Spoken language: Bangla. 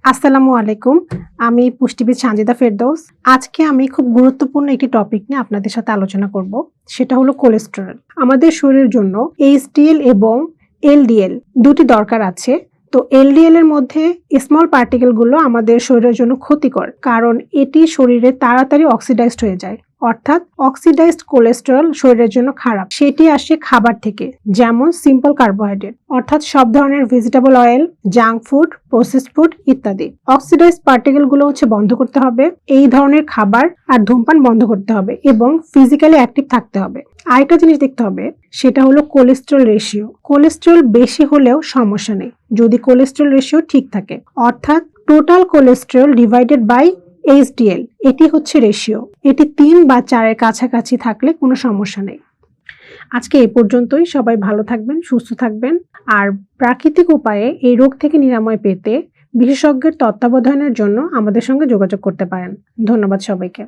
আসসালামু আলাইকুম। আমি পুষ্টিবিদ সানজিদা ফেরদৌস। আজকে আমি খুব গুরুত্বপূর্ণ একটি টপিক নিয়ে আপনাদের সাথে আলোচনা করব। সেটা হলো কোলেস্টেরল। আমাদের শরীরের জন্য এইচডিএল এবং এলডিএল দুটি দরকার আছে। তো এলডিএল এর মধ্যে স্মল পার্টিকেল গুলো আমাদের শরীরের জন্য ক্ষতিকর, কারণ এটি শরীরে তাড়াতাড়ি অক্সিডাইজড হয়ে যায়। অর্থাৎ অক্সিডাইজড কোলেস্টেরল শরীরের জন্য খারাপ। সেটি আসে খাবার থেকে, যেমন সিম্পল কার্বোহাইড্রেট অর্থাৎ সব ধরনের vegetable oil, junk food, processed food ইত্যাদি। অক্সিডাইজড পার্টিকেল গুলো বন্ধ করতে হবে। এই ধরনের খাবার আর ধূমপান বন্ধ করতে হবে এবং ফিজিক্যালি অ্যাক্টিভ থাকতে হবে। আরেকটা জিনিস দেখতে হবে, সেটা হলো কোলেস্টেরল রেশিও। কোলেস্টেরল বেশি হলেও সমস্যা নেই যদি কোলেস্টেরল রেশিও ঠিক থাকে, অর্থাৎ total cholesterol divided by HDL, এটি হচ্ছে রেশিও। এটি 3 বা 4 এর কাছাকাছি থাকলে কোনো সমস্যা নেই। আজকে এ পর্যন্তই। সবাই ভালো থাকবেন, সুস্থ থাকবেন। আর প্রাকৃতিক উপায়ে এই রোগ থেকে নিরাময় পেতে বিশেষজ্ঞের তত্ত্বাবধানের জন্য আমাদের সঙ্গে যোগাযোগ করতে পারেন। ধন্যবাদ সবাইকে।